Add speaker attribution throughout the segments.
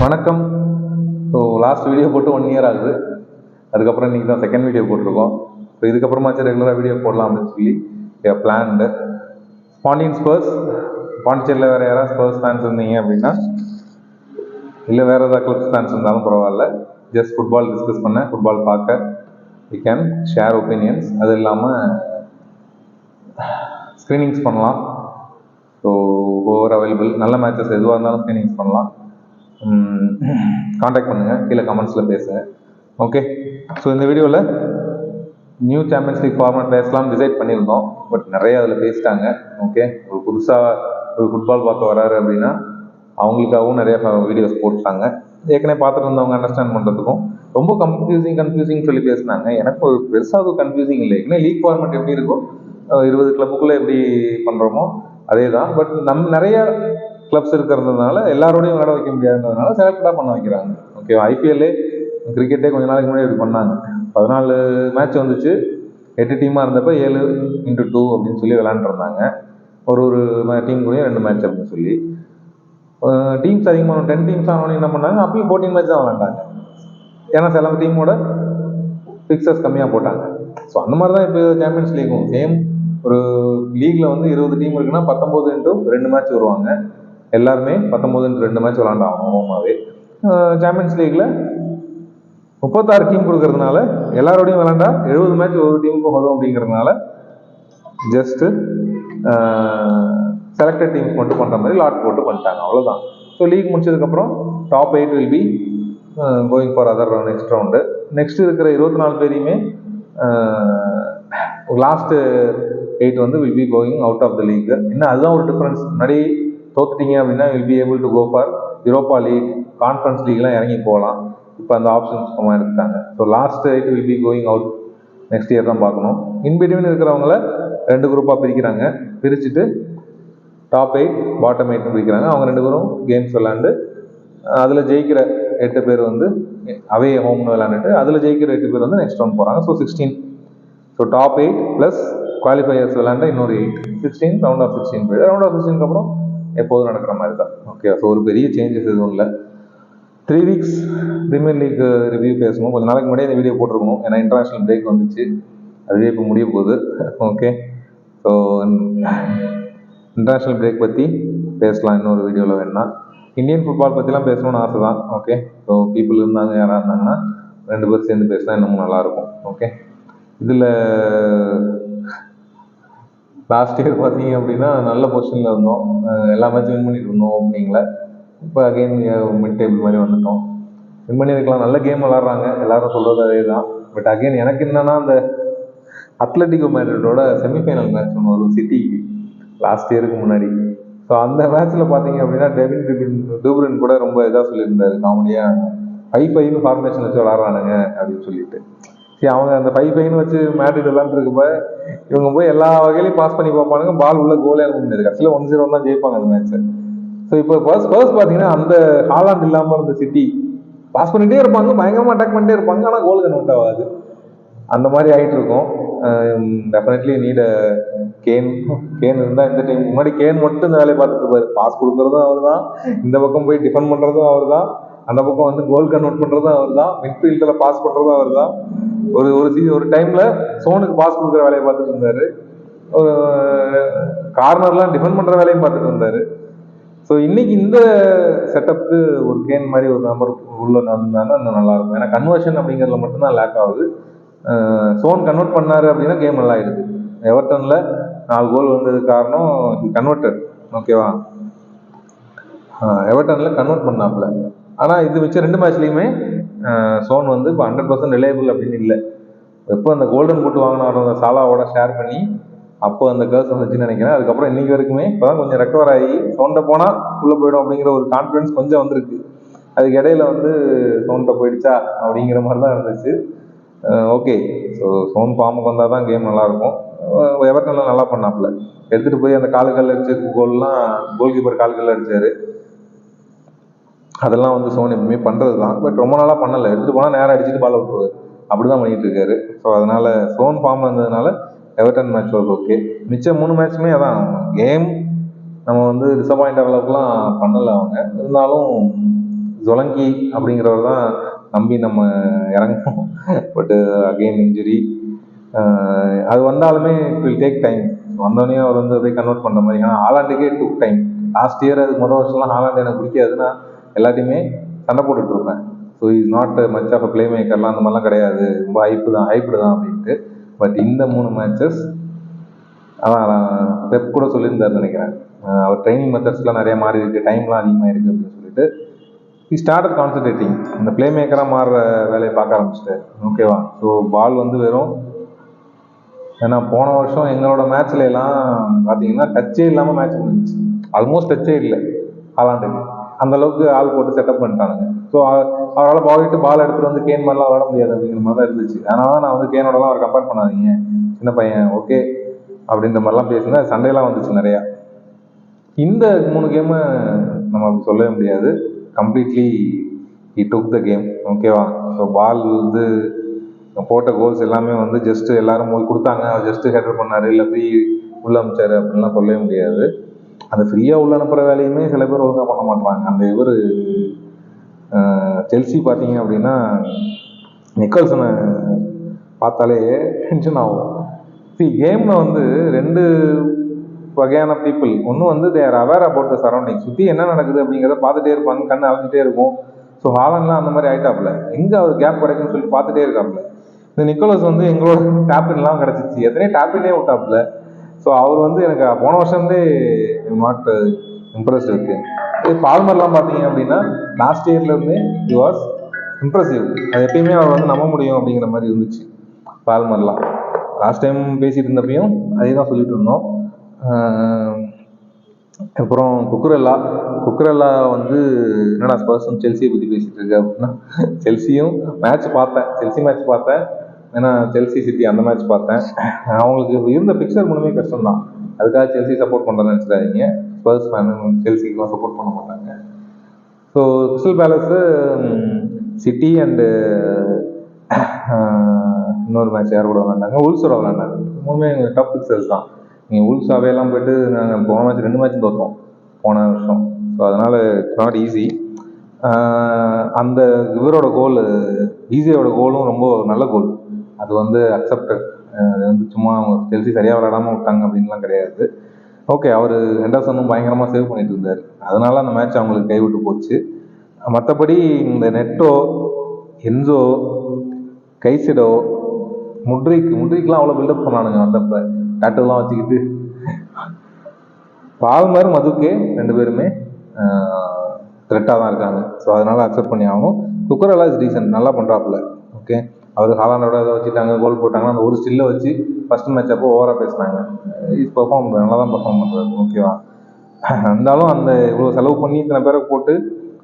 Speaker 1: வணக்கம். So last video போட்டு 1 year ஆகுது. அதுக்கப்புறம் இன்றைக்கி தான் செகண்ட் வீடியோ போட்டிருக்கோம். ஸோ இதுக்கப்புறமாச்சும் ரெகுலராக வீடியோ போடலாம் அப்படின்னு சொல்லி பிளான்டு. பாண்டியன் ஸ்பர்ஸ், பாண்டிச்சேரியில் வேறு யாராவது ஸ்பர்ஸ் ஃபேன்ஸ் இருந்தீங்க அப்படின்னா, இல்லை வேறு ஏதாவது கிளப்ஸ் ஃபேன்ஸ் இருந்தாலும் பரவாயில்ல, ஜஸ்ட் ஃபுட்பால் டிஸ்கஸ் பண்ண, ஃபுட்பால் பார்க்க வி கேன் ஷேர் ஒப்பீனியன்ஸ். அது இல்லாமல் ஸ்க்ரீனிங்ஸ் பண்ணலாம். ஸோ ஓவர் அவைலபிள் நல்ல மேட்சஸ் எதுவாக இருந்தாலும் ஸ்க்ரீனிங்ஸ் பண்ணலாம். காண்டாக்ட் பண்ணுங்கள், கீழே கமெண்ட்ஸில் பேசுங்க. ஓகே, ஸோ இந்த வீடியோவில் நியூ சாம்பியன்ஸ் லீக் ஃபார்மேட் பேசலாம் டிசைட் பண்ணியிருந்தோம். பட் நிறைய அதில் பேசிட்டாங்க. ஓகே, ஒரு புதுசாக ஒரு ஃபுட்பால் பார்க்க வராரு அப்படின்னா அவங்களுக்காகவும் நிறைய வீடியோஸ் போட்டுட்டாங்க. ஏற்கனவே பார்த்துட்டு இருந்தவங்க அண்டர்ஸ்டாண்ட் பண்ணுறதுக்கும் ரொம்ப கன்ஃபியூசிங் சொல்லி பேசினாங்க. எனக்கு ஒரு பெருசாக ஒரு கன்ஃபியூசிங் இல்லை. ஏன்னா லீக் ஃபார்மேட் எப்படி இருக்கும், 20 கிளப்புக்குள்ளே எப்படி பண்ணுறோமோ அதே தான். பட் நிறைய கிளப்ஸ் இருக்கிறதுனால எல்லாரோடையும் விளையாட வைக்க முடியாதுன்றதுனால செலக்டாக பண்ண வைக்கிறாங்க. ஓகே, ஐபிஎல்லே கிரிக்கெட்டே கொஞ்ச நாளைக்கு முன்னாடி இப்படி பண்ணாங்க. 14 மேட்ச் வந்துச்சு, 8 டீமாக இருந்தப்போ 7x2 அப்படின்னு சொல்லி விளையாண்டுருந்தாங்க. ஒரு டீம் கூட 2 மேட்ச் அப்படின்னு சொல்லி. டீம்ஸ் அதிகமாக 10 டீம்ஸ் ஆனோன்னு என்ன பண்ணாங்க, அப்பயும் 14 மேட்ச் தான் விளையாண்டாங்க. ஏன்னா சில டீமோட ஃபிக்சர்ஸ் கம்மியாக போட்டாங்க. ஸோ அந்த மாதிரி தான் இப்போ சாம்பியன்ஸ் லீக்கும் சேம். ஒரு லீக்ல வந்து 20 டீம் இருக்குன்னா 19x2 மேட்ச் வருவாங்க. எல்லாருமே 19x2 மேட்ச் விளாண்டாகணுமாவே. சாம்பியன்ஸ் லீக்ல 36 டீம் கொடுக்கறதுனால எல்லாரோடையும் விளாண்டா 70 மேட்ச் ஒரு டீமுக்கும் வரும். அப்படிங்கிறதுனால ஜஸ்ட்டு செலக்டட் டீம்ஸ் மட்டும் பண்ணுற மாதிரி லாட் போட்டு பண்ணிட்டாங்க, அவ்வளோதான். ஸோ லீக் முடிச்சதுக்கப்புறம் top 8 will be going for other next round. Next இருக்கிற 24 பேரையுமே லாஸ்ட்டு 8 வந்து will be going out of the league. இன்னும் அதுதான் ஒரு டிஃப்ரென்ஸ். முன்னாடி தோத்துட்டீங்க அப்படின்னா will be able to go for Europa league, conference லீக்லாம் இறங்கி போகலாம். இப்போ அந்த ஆப்ஷன்ஸ் சும்மா எடுத்துட்டாங்க. So last 8 will be going out next year தான் பார்க்கணும். இன்பிட்வீன் இருக்கிறவங்கள 2 குரூப்பாக பிரிக்கிறாங்க. பிரிச்சுட்டு டாப் 8 பாட்டம் 8 பிரிக்கிறாங்க. அவங்க 2 பேரும் கேம்ஸ் விளாண்டு அதில் ஜெயிக்கிற 8 பேர் வந்து அவே ஹோம்னு விளாண்டுட்டு அதில் ஜெயிக்கிற 8 பேர் வந்து நெக்ஸ்ட் ரவுண்ட் போகிறாங்க. So 16. So top 8 plus qualifiers விளாண்ட இன்னொரு 8, 16 ரவுண்ட் ஆஃப் 16 போயிடு. ரவுண்ட் ஆஃப் 16க்கு அப்புறம் எப்போதும் நடக்கிற மாதிரி தான். ஓகே, ஸோ ஒரு பெரிய சேஞ்சஸ் எதுவும் இல்லை. 3 வீக்ஸ் ப்ரீமியர் லீக் ரிவ்யூ பேசணும். கொஞ்சம் நாளைக்கு முன்னாடியே இந்த வீடியோ போட்டிருக்கணும், ஏன்னா இன்டர்நேஷ்னல் பிரேக் வந்துச்சு. அதுவே இப்போ முடிய போகுது. ஓகே, ஸோ இன்டர்நேஷ்னல் பிரேக் பற்றி பேசலாம் இன்னொரு வீடியோவில் வேணுன்னா. இந்தியன் ஃபுட்பால் பற்றிலாம் பேசணும்னு ஆசை தான். ஓகே, ஸோ பீப்புள் இருந்தாங்க, யாராக இருந்தாங்கன்னா 2 பேர் சேர்ந்து பேசினா இன்னமும் நல்லாயிருக்கும். ஓகே, இதில் லாஸ்ட் இயர் பார்த்தீங்க அப்படின்னா நல்ல பொசிஷனில் இருந்தோம், எல்லா மேட்சும் வின் பண்ணிட்டு இருந்தோம் ஓப்பனிங்கில். இப்போ அகெயின் மிட் டேபிள் மாதிரி வந்துட்டோம். வின் பண்ணியிருக்கலாம், நல்ல கேம் விளாட்றாங்க, எல்லாரும் சொல்கிறது அதே தான். பட் அகெயின் எனக்கு என்னன்னா, அந்த அத்லட்டிகோ மேட்ரிடோட செமிஃபைனல் மேட்ச் ஒன்று வரும் சிட்டிக்கு லாஸ்ட் இயருக்கு முன்னாடி. ஸோ அந்த மேட்ச்சில் பார்த்தீங்க அப்படின்னா டெவின் டூப்ரின் கூட ரொம்ப இதாக சொல்லியிருந்தாரு காமெடியாக, 5-5 ஃபார்மேஷன் வச்சு விளாட்றானுங்க அப்படின்னு சொல்லிட்டு. சரி, அவங்க அந்த 5-5 வச்சு மேட்ரிட் விளாண்டுருக்கப்ப இவங்க போய் எல்லா வகையிலையும் பாஸ் பண்ணி பார்ப்பானுங்க, பால் உள்ள கோலே அனுப்ப முடியாது. கடைசியில் 1-0 தான் ஜெயிப்பாங்க அந்த மேட்ச்சை. ஸோ இப்போ ஃபர்ஸ்ட் பார்த்தீங்கன்னா அந்த ஹாலாண்ட் இல்லாமல் இருந்த சிட்டி பாஸ் பண்ணிகிட்டே இருப்பாங்க, பயங்கரமாக அட்டாக் பண்ணிட்டே இருப்பாங்க, ஆனால் கோல் கன்வெர்ட் ஆகாது. அந்த மாதிரி ஆகிட்டு இருக்கும். டெஃபினெட்லி நீட் கேன் இருந்தால் இந்த டைம். முன்னாடி கேன் மட்டும் இந்த வேலையை பார்த்துட்டு இருப்பாரு. பாஸ் கொடுக்குறதும் அவர் தான், இந்த பக்கம் போய் டிஃபெண்ட் பண்ணுறதும் அவர் தான், அந்த பக்கம் வந்து கோல் கன்வெர்ட் பண்ணுறதும் அவர் தான், மிட்ஃபீல்டில் பாஸ் பண்ணுறதும் அவர் தான். ஒரு டைம்ல சோனுக்கு பாஸ் கொடுக்குற வேலையை பார்த்துட்டு இருந்தாரு, ஒரு கார்னர்லாம் டிஃபெண்ட் பண்ற வேலையும் பார்த்துட்டு இருந்தாரு. ஸோ இன்னைக்கு இந்த செட்டப்புக்கு ஒரு கேன் மாதிரி ஒரு நம்பர் உள்ள நடந்தாங்கன்னா இன்னும் நல்லா இருக்கும். ஏன்னா கன்வர்ஷன் அப்படிங்கிறதுல மட்டும்தான் லேக் ஆகுது. சோன் கன்வெர்ட் பண்ணாரு அப்படின்னா கேம் நல்லா ஆயிடுது. எவர்டன்ல 4 கோல் வந்தது காரணம் கன்வெர்டட். ஓகேவா, எவர்டன்ல கன்வெர்ட் பண்ணாப்புல. ஆனால் இது வச்ச 2 மேட்ச்லையுமே சோன் வந்து இப்போ 100% ரிலையபிள் அப்படின்னு இல்லை. எப்போ அந்த கோல்டன் பூட் வாங்கினாரோ அந்த சாலாவோட ஷேர் பண்ணி அப்போ அந்த கேர்ஸ் வந்துச்சுன்னு நினைக்கிறேன். அதுக்கப்புறம் இன்னைக்கு வரைக்குமே இப்போ தான் கொஞ்சம் ரெக்கவர் ஆகி சோன்ட்ட போனால் உள்ளே போயிடும் அப்படிங்கிற ஒரு கான்ஃபிடன்ஸ் கொஞ்சம் வந்திருக்கு. அதுக்கு இடையில வந்து சோன்ட்ட போயிடுச்சா அப்படிங்கிற மாதிரி தான் இருந்துச்சு. ஓகே, ஸோ சோன் ஃபார்முக்கு வந்தால் தான் கேம் நல்லாயிருக்கும். எவர்டன்லாம் நல்லா பண்ணாப்புல, எடுத்துகிட்டு போய் அந்த காலுக்கல் அடிச்ச கோல்லாம் கோல் கீப்பர் காலுக்கல் அடித்தார். அதெல்லாம் வந்து சோன் எப்பவுமே பண்ணுறது தான். பட் ரொம்ப நாளாக பண்ணலை. எடுத்துகிட்டு போனால் நேரம் அடிச்சுட்டு பால் விட்டுருவாரு, அப்படி தான் பண்ணிட்டு இருக்காரு. ஸோ அதனால சோன் ஃபார்ம் இருந்ததுனால எவர்டன் மேட்ச் வாஸ் ஓகே. மிச்சம் 3 மேட்ச்சுமே அதான் கேம் நம்ம வந்து டிசப்பாயிண்ட் அளவுக்குலாம் பண்ணலை அவங்க. இருந்தாலும் ஜொலங்கி அப்படிங்கிறவர் தான் நம்பி நம்ம இறங்கணும். பட்டு அகெயின் இன்ஜுரி. அது வந்தாலுமே இட் வில் டேக் டைம். வந்தோடனே அவர் வந்து அப்படியே கன்வெர்ட் பண்ணுற மாதிரி. ஆனால் ஹாலாண்டுக்கே டுக் டைம். லாஸ்ட் இயர் அது முதல் வருஷம்லாம் ஹாலாண்டு எனக்கு பிடிக்காதுன்னா எல்லாத்தையுமே சண்டை போட்டுட்டு இருப்பேன். So is not much of a play மேக்கர்லாம் அந்த மாதிரிலாம் கிடையாது, ரொம்ப ஹைப்பு தான் அப்படின்ட்டு. பட் இந்த 3 மேட்சஸ் அதான் பெப் கூட சொல்லியிருந்தாருன்னு நினைக்கிறேன். அவர் ட்ரைனிங் மெத்தட்ஸ்லாம் நிறைய மாறி இருக்கு, டைம்லாம் அதிகமாக இருக்குது அப்படின்னு சொல்லிட்டு ஹி ஸ்டார்டட் கான்சன்ட்ரேட்டிங். இந்த பிளே மேக்கராக மாறுற வேலையை பார்க்க ஆரம்பிச்சிட்டாரு. ஓகேவா? ஸோ பால் வந்து வெறும், ஏன்னா போன வருஷம் எங்களோட மேட்ச்ல எல்லாம் பார்த்தீங்கன்னா டச்சே இல்லாமல் மேட்ச் முடிஞ்சிச்சு. ஆல்மோஸ்ட் டச்சே இல்லை ஹாலாண்டுக்கு. அந்த அளவுக்கு ஆள் போட்டு செட்டப் பண்ணிட்டானுங்க. ஸோ அவரால் போயிட்டு பால் எடுத்துகிட்டு வந்து கேன் மாதிரிலாம் விளாட முடியாது அப்படிங்கிற மாதிரி தான் இருந்துச்சு. அதனால தான் நான் வந்து கேனோடலாம் அவர் கம்பேர் பண்ணாதீங்க, சின்ன பையன் ஓகே அப்படின்ற மாதிரிலாம் பேசினேன். சண்டையெல்லாம் வந்துச்சு நிறையா. இந்த 3 கேமை நம்ம அப்படி சொல்லவே முடியாது. Completely he took the game. ஓகேவா? ஸோ பால் வந்து போட்ட கோல்ஸ் எல்லாமே வந்து ஜஸ்ட் எல்லாரும் போய் கொடுத்தாங்க, அவர் ஜஸ்ட் ஹெடர் பண்ணார், இல்லை ஃப்ரீ உள்ள அனுப்பிச்சாரு அப்படின்லாம் சொல்லவே முடியாது. அந்த ஃப்ரீயாக உள்ள அனுப்புகிற வேலையுமே சில பேர் ஒழுங்காக பண்ண மாட்டாங்க. அந்த இவர் செல்சி பார்த்தீங்க அப்படின்னா நிக்கல்சனை பார்த்தாலே டென்ஷன் ஆகும். கேமில் வந்து 2 வகையான பீப்புள். ஒன்று வந்து தேர் அவேர் அபவுட் த சரௌண்டிங், சுற்றி என்ன நடக்குது அப்படிங்கிறத பார்த்துட்டே இருப்பாங்க, கண்ணு அழைஞ்சிட்டே இருக்கும். ஸோ ஹாலண்ட்லாம் அந்த மாதிரி ஆயிட்டாப்புல, எங்கே அவர் கேப் கிடைக்குன்னு சொல்லிட்டு பார்த்துட்டே இருக்காப்புல. இந்த நிக்கோலஸ் வந்து எங்களோட டேப்பின்லாம் கிடச்சிச்சு, எத்தனையோ டேப்பினே விட்டாப்புல. ஸோ அவர் வந்து எனக்கு போன வருஷம்தே நாட் இம்ப்ரெஸ்ட் இருக்கு. பால்மர்லாம் பார்த்தீங்க அப்படின்னா லாஸ்ட் இயர்லேருந்தே இட் வாஸ் இம்ப்ரெசிவ். அது எப்பயுமே அவர் வந்து நம்ப முடியும் அப்படிங்கிற மாதிரி இருந்துச்சு பால்மர்லாம். லாஸ்ட் டைம் பேசிட்டு இருந்தப்பையும் அதே தான் சொல்லிட்டு இருந்தோம். அப்புறம் குக்குரெல்லா வந்து என்னடா ஸ்பர்ஸும் செல்சியை பற்றி பேசிட்டு இருக்கு அப்படின்னா, செல்சியும் செல்சி மேட்ச் பார்த்தேன். ஏன்னா செல்சி சிட்டி அந்த மேட்ச் பார்த்தேன். அவங்களுக்கு இருந்த பிக்சர் மூலமே கஷ்டம்தான். அதுக்காக செல்சி சப்போர்ட் பண்ணுறேன்னு நினச்சிடாதீங்க. ஸ்பர்ஸ் ஃபேனு செல்சிக்கெலாம் சப்போர்ட் பண்ண மாட்டாங்க. So crystal palace city and இன்னொரு மேட்ச் யார் கூட விளாண்டாங்க, உல்ஸோட விளாண்டாங்க. மூணுமே டாப் பிக்சர்ஸ் தான். நீங்கள் உல்ஸ் அவையெல்லாம் போய்ட்டு நாங்கள் போன மேட்ச் 2 மேட்ச் தோற்றோம் போன வருஷம். ஸோ அதனால் இட்ஸ் நாட் ஈஸி. அந்த இவரோட கோல், ஈஸியோட கோலும் ரொம்ப நல்ல கோல். அது வந்து அக்செப்டட். அது வந்து சும்மா அவங்க செல்சி சரியாக விளையாடாமல் விட்டாங்க அப்படின்லாம் கிடையாது. ஓகே, அவர் ஹெண்டர்சனும் பயங்கரமாக சேவ் பண்ணிட்டு இருந்தார், அதனால அந்த மேட்ச் அவங்களுக்கு கைவிட்டு போச்சு. மற்றபடி இந்த நெட்டோ, என்சோ, கைசிடோ, முட்ரிக்லாம் அவ்வளோ பில்டப் பண்ணானுங்க வந்தப்ப, டேட்டெல்லாம் வச்சுக்கிட்டு. பால்மர், மதுக்கே 2 பேருமே த்ரெட்டாக தான் இருக்காங்க. ஸோ அதனால அக்செப்ட் பண்ணி ஆகணும். குக்கரெல்லாம் இஸ் டீசன்ட், நல்லா பண்ணுறாப்புல. ஓகே, அவர் ஹாலாண்டோட இதை வச்சுட்டாங்க, கோல் போட்டாங்கன்னா அந்த ஒரு ஸ்டில்லை வச்சு ஃபஸ்ட் மேட்ச் அப்போ ஓவராக பேசினாங்க. இஸ் பெர்ஃபார்ம் நல்லா தான் பெர்ஃபார்ம் பண்ணுறாரு. ஓகேவா? இருந்தாலும் அந்த இவ்வளோ செலவு பண்ணி இத்தனை பேரை போட்டு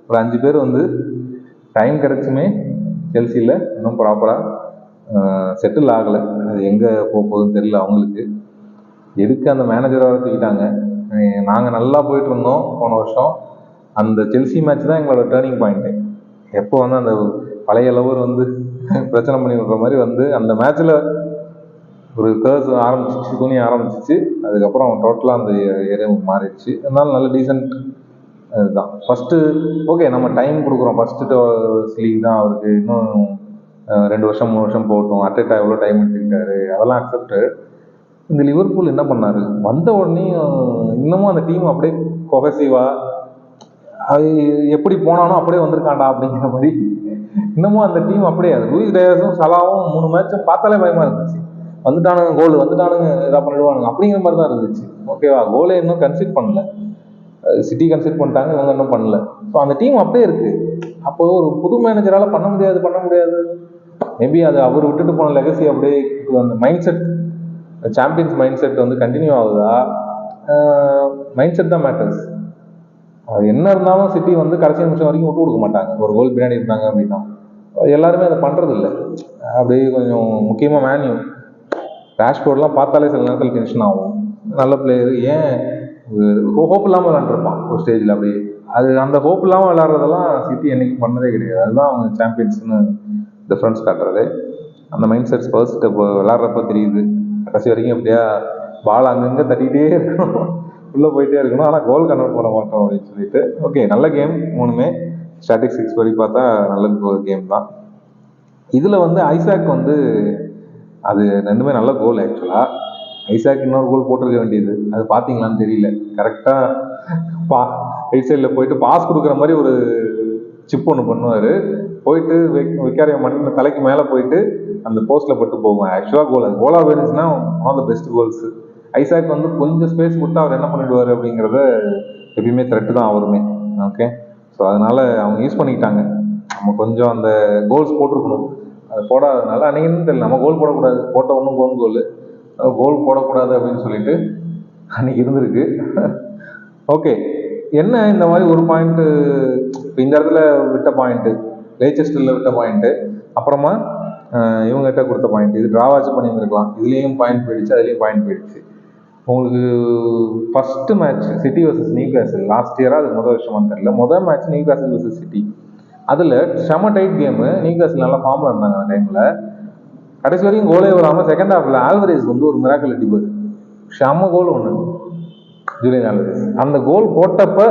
Speaker 1: ஒரு 5 பேர் வந்து டைம் கிடச்சுமே செல்சியில் இன்னும் ப்ராப்பராக செட்டில் ஆகலை. அது எங்கே போகுதுன்னு தெரியல அவங்களுக்கு. எதுக்கு அந்த மேனேஜரை வர தூக்கிட்டாங்க. நாங்கள் நல்லா போயிட்டு இருந்தோம் போன வருஷம். அந்த செல்சி மேட்ச் தான் எங்களோட டேர்னிங் பாயிண்ட்டு. எப்போ வந்து அந்த பழைய லவர் வந்து பிரச்சனை பண்ணி விடுற மாதிரி வந்து அந்த மேட்ச்சில் ஒரு கேர்ஸ் துணி ஆரம்பிச்சிச்சு. அதுக்கப்புறம் டோட்டலாக அந்த ஏரியா மாறிடுச்சு. அதனால நல்ல டீசென்ட் இதுதான். ஃபஸ்ட்டு ஓகே, நம்ம டைம் கொடுக்குறோம். ஃபஸ்ட்டு லீக் தான் அவருக்கு, இன்னும் 2 வருஷம் 3 வருஷம் போகட்டும். அட்டேட்டா எவ்வளோ டைம் எடுத்துக்கிட்டாரு, அதெல்லாம் அக்செப்டு. இந்த லிவர்பூல் என்ன பண்ணார், வந்த உடனே இன்னமும் அந்த டீம் அப்படியே கொஹசிவாக, அது எப்படி போனாலும் அப்படியே வந்திருக்காண்டா அப்படிங்கிற மாதிரி இன்னமும் அந்த டீம் அப்படியே. அது லூயிஸ் டயஸும் சலாவும் 3 மேட்சும் பார்த்தாலே பயமாக இருந்துச்சு. வந்துட்டானுங்க கோல், வந்துட்டானுங்க இதாக பண்ணிடுவானுங்க அப்படிங்கிற மாதிரி தான் இருந்துச்சு. ஓகேவா? கோலே இன்னும் கன்சிட் பண்ணல, சிட்டி கன்சிட் பண்ணிட்டாங்க, இவங்க இன்னும் பண்ணல. ஸோ அந்த டீம் அப்படியே இருக்குது. அப்போ ஒரு புது மேனேஜரால் பண்ண முடியாது. மேபி அது அவர் விட்டுட்டு போன லெகசி அப்படியே அந்த mind set, champions mind set வந்து கண்டினியூ ஆகுதா? மைண்ட் செட் தான் மேட்டர்ஸ். அது என்ன இருந்தாலும் சிட்டி வந்து கடைசி நிமிஷம் வரைக்கும் விட்டு கொடுக்க மாட்டாங்க. ஒரு கோல் பின்னாடி இருந்தாங்க அப்படின்னா எல்லாருமே அதை பண்ணுறது இல்லை. அப்படியே கொஞ்சம் முக்கியமாக மேன்யூ, ரேஷ்ஃபோர்ட்லாம் பார்த்தாலே சில நேரத்தில் டென்ஷன் ஆகும். நல்ல பிளேயர், ஏன் ஹோப் இல்லாமல் விளாண்டுருப்பான் ஒரு ஸ்டேஜில். அப்படியே அது அந்த ஹோப் இல்லாமல் விளாட்றதெல்லாம் சிட்டி என்றைக்கும் பண்ணதே கிடையாது. அதுதான் அவங்க சாம்பியன்ஸ்னு டிஃப்ரென்ஸ் காட்டுறது. அந்த மைண்ட் செட் ஃபர்ஸ்ட் இப்போ விளாட்றப்ப தெரியுது. கடைசி வரைக்கும் எப்படியா பால் அங்கங்கே தட்டிகிட்டே இருக்கணும், உள்ளே போயிட்டே இருக்கணும், ஆனால் கோல் கன்வெர்ட் பண்ண மாட்டோம் அப்படின்னு சொல்லிட்டு. ஓகே, நல்ல கேம் மூணுமே. ஸ்டாட்டிஸ்டிக்ஸ் படி பார்த்தா நல்ல கேம் தான். இதில் வந்து ஐசாக் வந்து அது ரெண்டுமே நல்ல கோல் ஆக்சுவலாக. ஐசாக் இன்னொரு கோல் போட்டிருக்க வேண்டியது, அது பார்த்தீங்களான்னு தெரியல. கரெக்டாக ரைட் சைடில் போயிட்டு பாஸ் கொடுக்குற மாதிரி ஒரு சிப் ஒன்று பண்ணுவார். போயிட்டு விக்காரிய மண் தலைக்கு மேலே போயிட்டு அந்த போஸ்ட்டில் பட்டு போகும். ஆக்சுவலாக கோல், அது கோலாக போயிருந்துச்சுன்னா one of the best goals. Isaac வந்து கொஞ்சம் ஸ்பேஸ் கொடுத்தா அவர் என்ன பண்ணிடுவார் அப்படிங்கிறத எப்பயுமே த்ரெட்டு தான் அவருமே. ஓகே, ஸோ அதனால் அவங்க யூஸ் பண்ணிக்கிட்டாங்க. நம்ம கொஞ்சம் அந்த கோல்ஸ் போட்டிருக்கணும், அது போடாததுனால அன்றைக்கின்னு தெரியல, நம்ம கோல் போடக்கூடாது, போட்ட ஒன்றும் கோல் போடக்கூடாது அப்படின்னு சொல்லிட்டு அன்றைக்கி இருந்திருக்கு. ஓகே, என்ன இந்த மாதிரி ஒரு பாயிண்ட்டு இப்போ இந்த இடத்துல விட்ட பாயிண்ட்டு, லேச்சஸ்டரில் விட்ட பாயிண்ட்டு, அப்புறமா இவங்ககிட்ட கொடுத்த பாயிண்ட், இது ட்ராவாச்சு பண்ணியிருந்துருக்கலாம். இதுலேயும் பாயிண்ட் போயிடுச்சு, அதுலேயும் பாயிண்ட் போயிடுச்சு. உங்களுக்கு first match City versus Newcastle last இயராக அது முதல் வருஷமானு தெரியல, முதல் மேட்ச் நியூகாசில் வர்சஸ் சிட்டி. அதில் செம டைட் கேமு, நியூகாசில் நல்லா ஃபார்மில் இருந்தாங்க அந்த டைமில். கடைசி வரைக்கும் கோலே வராமல் செகண்ட் ஹாஃபில் ஆல்வரேஸ் வந்து ஒரு மிராக்கல் அடிப்பார், செம கோல் ஒன்று, ஜூலியன் ஆல்வரேஸ். அந்த கோல் போட்டப்போ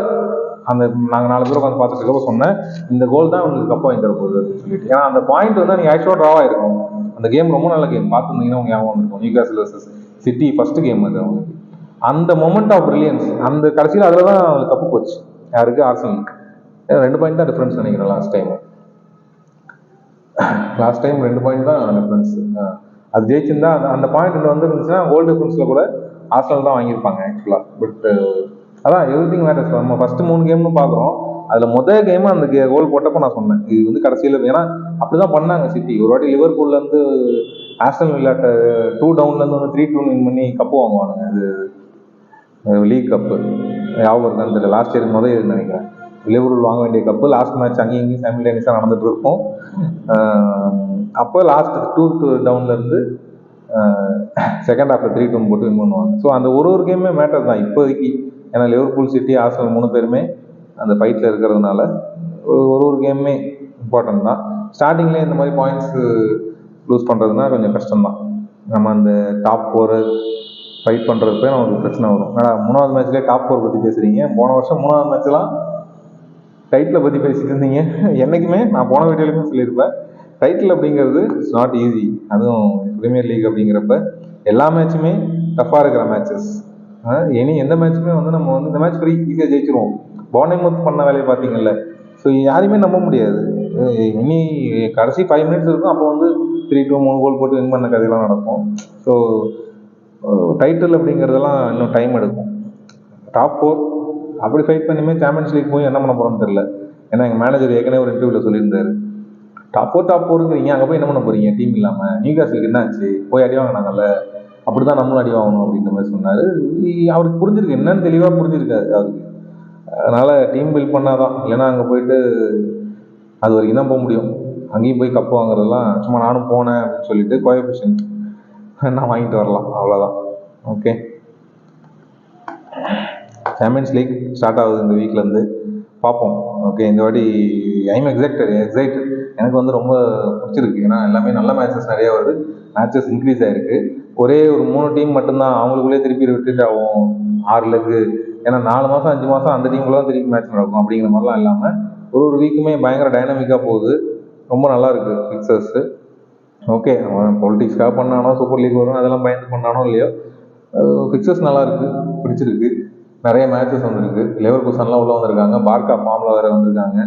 Speaker 1: அந்த நாங்கள் 4 பேர் உட்காந்து பார்த்துட்டு இருக்கப்போ சொன்னேன், இந்த கோல் தான் உங்களுக்கு கப்பா வாங்கி தர போகுது அப்படின்னு சொல்லிட்டு. ஏன்னா அந்த பாயிண்ட் வந்து நீங்கள் ஆக்சுவலாக ட்ராவாக இருக்கும். அந்த கேம் ரொம்ப நல்ல கேம், பார்த்துருந்தீங்கன்னா உங்க ஞாபகம் இருக்கும், Newcastle versus city first game அது அவங்களுக்கு. அந்த மொமெண்ட் ஆஃப் பிரில்லியன்ஸ், அந்த கடைசியில் அதில் தான் அவங்களுக்கு கப்பு போச்சு. யாருக்கு? ஆர்சனலுக்கு. 2 பாயிண்ட் தான் டிஃப்ரென்ஸ் நினைக்கிறேன் லாஸ்ட் டைம் 2 பாயிண்ட் தான் டிஃப்ரென்ஸ். அது ஜெயிச்சிருந்தா அந்த பாயிண்ட் வந்து இருந்துச்சுன்னா கோல் டிஃப்ரென்ஸில் கூட ஆர்சனல் தான் வாங்கியிருப்பாங்க ஆக்சுவலாக. பட் அதான் எவ்ரிதிங் மேட்டர்ஸ். நம்ம ஃபர்ஸ்ட் 3 கேம்னு பார்க்குறோம், அதில் முதல் கேமு அந்த கோல் போட்டப்போ நான் சொன்னேன் இது வந்து கடைசியில், ஏன்னா அப்படிதான் பண்ணாங்க சிட்டி. ஒரு வாட்டி லிவர்பூல்லேருந்து ஆஸ்டன் வில்லாட்ட 2 டவுன்லேருந்து வந்து 3-2 வின் பண்ணி கப்பு வாங்குவானுங்க. அது லீக் கப்பு ஞாபகம் இருக்கான்னு தெரியல, லாஸ்ட் இயர் முதல் நினைக்கிறேன். லிவர்பூல் வாங்க வேண்டிய கப்பு, லாஸ்ட் மேட்ச் அங்கேயும் இங்கேயும் சைமல்டேனியஸாக நடந்துட்டு இருக்கும். அப்போ லாஸ்ட் 2 டவுன்லேருந்து செகண்ட் ஹாஃபில் 3-2 போட்டு வின் பண்ணுவாங்க. ஸோ அந்த ஒரு கேமே மேட்டர் தான் இப்போதைக்கு. ஏன்னா லிவர்பூல், சிட்டி, ஆர்சனல் 3 பேருமே அந்த ஃபைட்டில் இருக்கிறதுனால ஒரு கேமுமே இம்பார்ட்டன்ட் தான். ஸ்டார்டிங்லேயே இந்த மாதிரி பாயிண்ட்ஸ் லூஸ் பண்ணுறதுனா கொஞ்சம் கஷ்டம்தான். நம்ம அந்த டாப் 4 ஃபைட் பண்ணுறதுப்பே நமக்கு பிரச்சனை வரும். ஏன்னா 3வது மேட்ச்லேயே டாப் 4 பற்றி பேசுகிறீங்க, போன வருஷம் 3வது மேட்ச்லாம் டைட்டிலை பற்றி பேசிட்டு இருந்தீங்க. என்றைக்குமே நான் போன வீடியோலையுமே சொல்லியிருப்பேன், டைட்டில் அப்படிங்கிறது இட்ஸ் நாட் ஈஸி. அதுவும் ப்ரீமியர் லீக் அப்படிங்கிறப்ப எல்லா மேட்சுமே டஃப்பாக இருக்கிற மேட்சஸ். எந்த மேட்சுமே வந்து நம்ம வந்து இந்த மேட்ச் ஃப்ரீ ஈஸியாக ஜெயிச்சிருவோம். போர்னமவுத் பண்ண வேலையை பார்த்தீங்கல்ல, ஸோ யாரையுமே நம்ப முடியாது. இனி கடைசி 5 மினிட்ஸ் இருக்கும், அப்போ வந்து 3-2 3 கோல் போட்டு வின் பண்ண கதையெல்லாம் நடக்கும். ஸோ டைட்டில் அப்படிங்கிறதெல்லாம் இன்னும் டைம் எடுக்கும். டாப் 4 அப்படி ஃபைட் பண்ணியுமே சாம்பியன்ஸ் லீக் போய் என்ன பண்ண போகிறோம்னு தெரியல. ஏன்னா எங்கள் மேனேஜர் ஏற்கனவே ஒரு இன்டர்வியூவில் சொல்லியிருந்தாரு, டாப் 4ங்கிறீங்க, அங்கே போய் என்ன பண்ண போகிறீங்க டீம் இல்லாமல், நியூகாசிலுக்கு என்ன ஆச்சு, போய் அடி வாங்கினாங்கல்ல, அப்படி தான் நம்மளும் அடி வாங்கணும் அப்படின்ற மாதிரி சொன்னார். அவருக்கு புரிஞ்சிருக்கு, என்னன்னு தெளிவாக புரிஞ்சிருக்காரு அவருக்கு. அதனால் டீம் பில்ட் பண்ணாதான், இல்லைன்னா அங்கே போயிட்டு அது வரைக்கும் தான் போக முடியும். அங்கேயும் போய் கப்பு வாங்குறதுலாம் சும்மா நானும் போனேன் அப்படின்னு சொல்லிட்டு கோஎஃபிஷியன்ட் நான் வாங்கிட்டு வரலாம், அவ்வளோதான். ஓகே, சாம்பியன்ஸ் லீக் ஸ்டார்ட் ஆகுது இந்த வீக்லேருந்து, பார்ப்போம். ஓகே, இந்த வாட்டி ஐம் எக்ஸைட்டட். எனக்கு வந்து ரொம்ப பிடிச்சிருக்கு. ஏன்னா எல்லாமே நல்ல மேட்சஸ் நிறையா வருது, மேட்சஸ் இன்க்ரீஸ் ஆகிருக்கு. ஒரே ஒரு 3 டீம் மட்டும்தான் அவங்களுக்குள்ளே திருப்பி ரிப்பீட் ஆகும் 6 லெக்கு. ஏன்னா 4 மாதம் 5 மாதம் அந்த டீமுக்குள்ள தான் திருப்பி மேட்ச் நடக்கும். அப்படிங்கிற மாதிரிலாம் இல்லாமல் ஒரு வீக்குமே பயங்கர டைனமிக்காக போகுது, ரொம்ப நல்லா இருக்குது ஃபிக்சர்ஸு. ஓகே, அவன் பொலிட்டிக்ஸ்க்காக பண்ணானோ, சூப்பர் லீக் வரும் அதெல்லாம் பயந்து பண்ணானோ இல்லையோ, ஃபிக்சர்ஸ் நல்லா இருக்குது, பிடிச்சிருக்கு. நிறைய மேட்சஸ் வந்துருக்கு. லிவர்பூல்ஸ்லாம் உள்ளே வந்திருக்காங்க, பார்க்கா ஃபார்மில் வேறு வந்திருக்காங்க.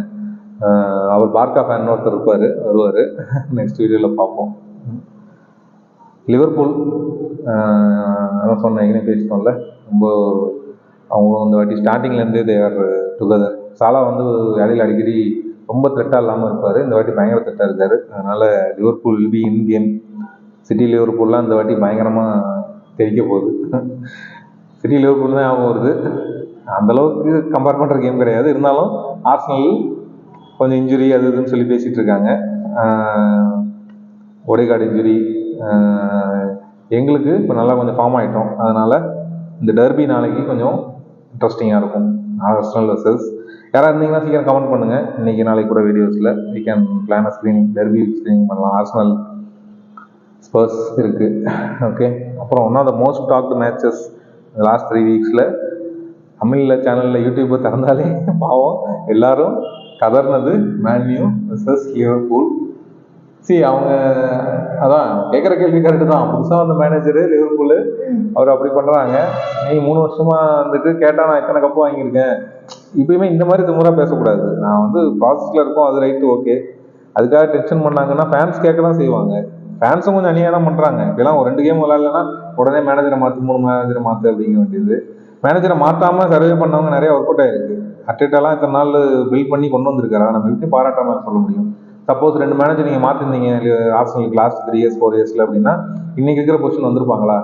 Speaker 1: அவர் பார்க்கா ஃபேன் ஒருத்தர் வருவார், நெக்ஸ்ட் வீடியோவில் பார்ப்போம். லிவர்பூல் அதான் சொன்னேன், ஏற்கனவே பேசிட்டோம்ல, ரொம்ப அவங்களும் இந்த வாட்டி ஸ்டார்டிங்லேருந்தே தேர் டுகெதர். சாலா வந்து இடையில அடிக்கடி ரொம்ப த்ரெட்டாக இல்லாமல் இருப்பார், இந்த வாட்டி பயங்கர த்ரெட்டாக இருக்கார். அதனால் Liverpool will be in game. City லிவர்பூல்லாம் இந்த வாட்டி பயங்கரமாக தெரிக்க போகுது. சிட்டி லிவர்பூல் தான் ஞாபகம் வருது, அந்தளவுக்கு கம்பேர் பண்ணுற கேம் கிடையாது. இருந்தாலும் ஆர்சனல் கொஞ்சம் இன்ஜுரி அது இதுன்னு சொல்லி பேசிகிட்டு இருக்காங்க. ஒடேகார்டு இன்ஜுரி, எங்களுக்கு இப்போ நல்லா கொஞ்சம் ஃபார்ம் ஆகிட்டோம். அதனால் இந்த டர்பி நாளைக்கு கொஞ்சம் இன்ட்ரெஸ்டிங்காக இருக்கும். ஆர்சனல் வர்சஸ் யாராக இருந்தீங்கன்னா சீக்கிரம் கமெண்ட் பண்ணுங்கள். இன்றைக்கி நாளைக்கு கூட வீடியோஸில் we can plan screening, derby screening பண்ணலாம். ஆர்சனல் ஸ்பர்ஸ் இருக்குது. ஓகே, அப்புறம் one of the most talked matches last 3 வீக்ஸில் தமிழில் சேனலில் யூடியூப்பை திறந்தாலே பாவம் எல்லாரும் கதர்னது மேன்யூ வெர்சஸ் லிவர்பூல். அவங்க அதான் கேட்குற கேள்வி கரெக்டு தான். புதுசாக வந்த மேனேஜரு லிவர்பூலு, அவர் அப்படி பண்ணுறாங்க. நீ 3 வருஷமா வந்துட்டு கேட்டால் நான் எத்தனை கப்பு வாங்கியிருக்கேன். இப்பயுமே இந்த மாதிரி திமுறாக பேசக்கூடாது. நான் வந்து ப்ராசஸில் இருக்கோம், அது ரைட்டு, ஓகே. அதுக்காக டென்ஷன் பண்ணாங்கன்னா ஃபேன்ஸ் கேட்க தான் செய்வாங்க. ஃபேன்ஸும் கொஞ்சம் அநியாக தான் பண்ணுறாங்க. இப்பெல்லாம் ஒரு 2 கேம் விளாட்லன்னா உடனே மேனேஜரை மாற்று, 3 மேனேஜரை மாற்று அப்படிங்க வேண்டியது. மேனேஜரை மாற்றாமல் சர்வே பண்ணவங்க நிறைய ஒர்க் அவுட் ஆயிருக்கு. அர்டேட்டாலாம் இத்தனை நாள் பில்ட் பண்ணி கொண்டு வந்திருக்காரு. நம்ம எப்படி பாராட்டாம சொல்ல முடியும்? சப்போஸ் 2 மேனேஜர் நீங்கள் மாற்றிருந்தீங்க ஆர்சனலுக்கு லாஸ்ட் 3 இயர்ஸ் 4 இயர்ஸில் அப்படின்னா இன்னைக்கு இருக்கிற பொசிஷன் வந்திருப்பாங்களா?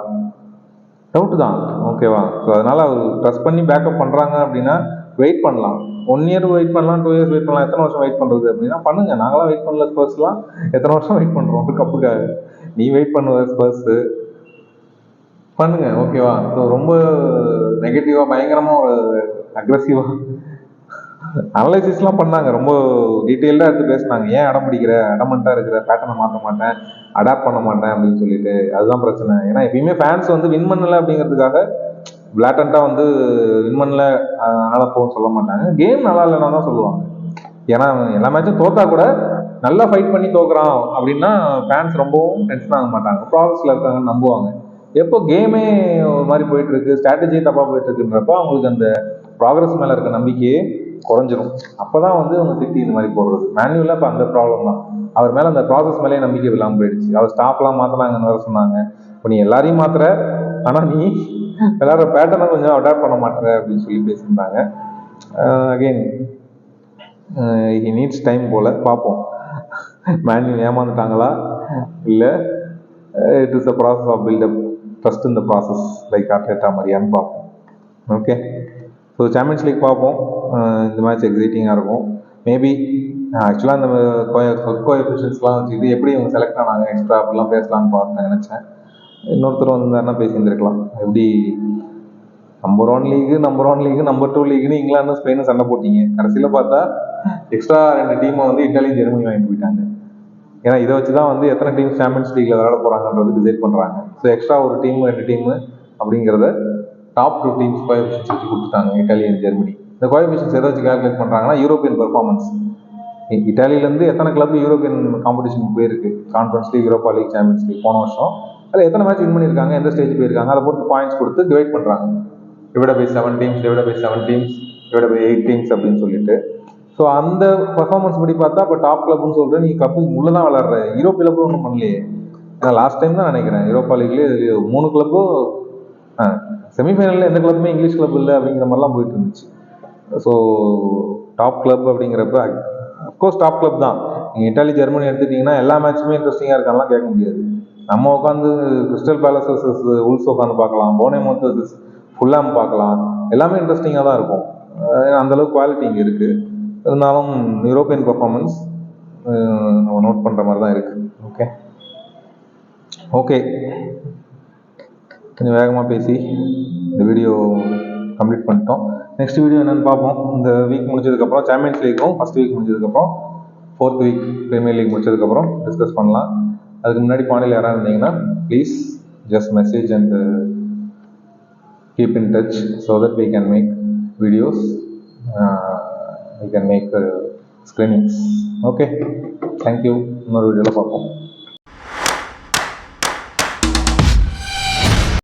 Speaker 1: டவுட்டு தான், ஓகேவா? ஸோ அதனால் அவர் ட்ரஸ்ட் பண்ணி பேக்கப் பண்ணுறாங்க அப்படின்னா வெயிட் பண்ணலாம். 1 இயர் வெயிட் பண்ணலாம், 2 இயர்ஸ் வெயிட் பண்ணலாம். எத்தனை வருஷம் வெயிட் பண்ணுறது அப்படின்னா பண்ணுங்க. நாங்களாம் வெயிட் பண்ணல. ஸ்பர்ஸ்லாம் எத்தனை வருஷம் வெயிட் பண்ணுறோம் ஒரு கப்புக்காக? நீ வெயிட் பண்ணுவ ஸ்பர்ஸு, பண்ணுங்க, ஓகேவா? ஸோ ரொம்ப நெகட்டிவாக பயங்கரமாக ஒரு அக்ரெசிவாக அனலைசிஸ்லாம் பண்ணாங்க. ரொம்ப டீட்டெயில்டாக எடுத்து பேசினாங்க. ஏன் அடம் பிடிக்கிற, அடமெண்ட்டாக இருக்கிற, பேட்டர்னை மாற்ற மாட்டேன், அடாப்ட் பண்ண மாட்டேன் அப்படின்னு சொல்லிட்டு. அதுதான் பிரச்சனை. ஏன்னா எப்பயுமே ஃபேன்ஸ் வந்து வின் பண்ணலை அப்படிங்கிறதுக்காக பிளாட்டண்ட்டாக வந்து வின் பண்ணல அதனால போகணும்னு சொல்ல மாட்டாங்க. கேம் நல்லா இல்லைன்னா தான் சொல்லுவாங்க. ஏன்னா எல்லா மேட்சும் தோத்தா கூட நல்லா ஃபைட் பண்ணி தோக்குறான் அப்படின்னா ஃபேன்ஸ் ரொம்பவும் டென்ஷன் ஆக மாட்டாங்க. ப்ராசஸில் இருக்காங்கன்னு நம்புவாங்க. எப்போ கேமே ஒரு மாதிரி போயிட்டு இருக்கு, ஸ்ட்ராட்டஜியே தப்பாக போயிட்டு இருக்குன்றப்போ அவங்களுக்கு அந்த ப்ராக்ரஸ் மேலே இருக்க நம்பிக்கையே குறைஞ்சிரும். அப்போதான் வந்து அவங்க திட்டி இந்த மாதிரி போடுறது. மேனுவலாக இப்போ அந்த ப்ராப்ளம் தான். அவர் மேலே அந்த ப்ராசஸ் மேலேயே நம்பிக்கை இல்லாமல் போயிடுச்சு. அவர் ஸ்டாஃப்லாம் மாற்றினாங்கன்னு வேறு சொன்னாங்க. இப்போ நீ எல்லாரையும் மாற்றுற, ஆனால் நீ எல்லாரோட பேட்டர்னை கொஞ்சம் அடாப்ட் பண்ண மாட்டேற அப்படின்னு சொல்லி பேசியிருந்தாங்க. அகெயின் ஹி நீட்ஸ் டைம் போல். பார்ப்போம் மேன்யூ ஏமாந்துட்டாங்களா இல்லை it is a process of buildup, trust இந்த ப்ராசஸ் லைக் அர்டேட்டா மாதிரியான்னு பார்ப்போம். ஓகே, ஸோ சாம்பியன்ஸ் லீக் பார்ப்போம். இந்த மேட்ச் எக்ஸைட்டிங்காக இருக்கும். மேபி ஆக்சுவலாக அந்த கோஎஃபிஷியன்ஸ்லாம் வச்சுக்கிட்டு எப்படி இவங்க செலக்ட் ஆனாங்க எக்ஸ்ட்ரா அப்படிலாம் பேசலான்னு பார்த்தேன், நினச்சேன். இன்னொருத்தர் வந்தாருன்னா பேசியிருந்துருக்கலாம். எப்படி நம்பர் 1 லீகு, நம்பர் 2 லீக்னு இங்கிலாந்து ஸ்பெயினும் சண்டை போட்டீங்க. கடைசியில் பார்த்தா எக்ஸ்ட்ரா 2 டீமை வந்து இட்டாலி ஜெர்மனி வாங்கிட்டு போயிட்டாங்க. ஏன்னா இதை வச்சு தான் வந்து எத்தனை டீம் சாம்பியன்ஸ் லீக்ல விளையாட போகிறாங்கன்றது டிசைட் பண்ணுறாங்க. ஸோ எக்ஸ்ட்ரா ஒரு டீம் 2 டீமு அப்படிங்கிறத டாப் 2 டீம்ஸ் கோஎஃபிஷியன்ஸ் வச்சு கொடுத்துட்டாங்க, இட்டாலி அண்ட் ஜெர்மனி. இந்த கோஎஃபிஷியன்ஸ் எதை வச்சு கால்குலேட் பண்ணுறாங்கன்னா யூரோப்பியன் பெர்ஃபார்மன்ஸ். இட்டாலியிலேருந்து எத்தனை கிளப் யூரோப்பியன் காம்படிஷனுக்கு போயிருக்கு, conference league, Europa league, champions league போன வருஷம், அதில் எத்தனை மேட்ச் வின் பண்ணியிருக்காங்க, எந்த ஸ்டேஜ் போயிருக்காங்க, அதை பொறுத்து பாயிண்ட்ஸ் கொடுத்து டிவைட் பண்ணுறாங்க. Divide by 7 teams, divide by 7 teams, divide by 8 teams அப்படின்னு சொல்லிட்டு. ஸோ அந்த பர்ஃபார்மன்ஸ் படி பார்த்தா இப்போ டாப் கிளப்னு சொல்கிறேன். நீ கப்பு உள்ளே தான் விளாட்ற, யூரோப் கிளப்பும் ஒன்றும் பண்ணலையே. ஏன்னா லாஸ்ட் டைம் தான் நினைக்கிறேன் யூரோப்பா லீக்லேயே 3 கிளப்பும் செமிஃபைனலில் எந்த கிளப்புமே இங்கிலீஷ் கிளப் இல்லை அப்படிங்கிற மாதிரிலாம் போயிட்டு இருந்துச்சு. ஸோ டாப் கிளப் அப்படிங்கிறப்ப அஃப்கோர்ஸ் டாப் கிளப் தான். நீங்கள் இட்டாலி ஜெர்மனி எடுத்துக்கிட்டிங்கன்னா எல்லா மேட்சுமே இன்ட்ரெஸ்டிங்காக இருக்கான்லாம் கேட்க முடியாது. நம்ம உட்காந்து கிறிஸ்டல் பேலஸ் வர்சஸ் உல்ஸ் உட்காந்து பார்க்கலாம், போனேமவுத் வர்சஸ் ஃபுல்லாம் பார்க்கலாம். எல்லாமே இன்ட்ரெஸ்டிங்காக தான் இருக்கும். அந்தளவுக்கு குவாலிட்டி இங்கே இருக்குது. இருந்தாலும் யூரோப்பியன் பர்ஃபார்மன்ஸ் நம்ம நோட் பண்ணுற மாதிரி தான் இருக்குது. ஓகே ஓகே, கொஞ்சம் வேகமாக பேசி இந்த வீடியோ கம்ப்ளீட் பண்ணிட்டோம். நெக்ஸ்ட் வீடியோ என்னென்னு பார்ப்போம். இந்த வீக் முடிஞ்சதுக்கப்புறம் சாம்பியன்ஸ் லீக்கும் ஃபஸ்ட் வீக் முடிஞ்சதுக்கப்புறம் 4th வீக் ப்ரீமியர் லீக் முடிச்சதுக்கப்புறம் டிஸ்கஸ் பண்ணலாம். அதுக்கு முன்னாடி பாண்டியில் யாராவது இருந்தீங்கன்னா please just message and keep in touch so that we can make videos, we can make screenings. Okay, thank you. இன்னொரு வீடியோவில் பார்ப்போம்.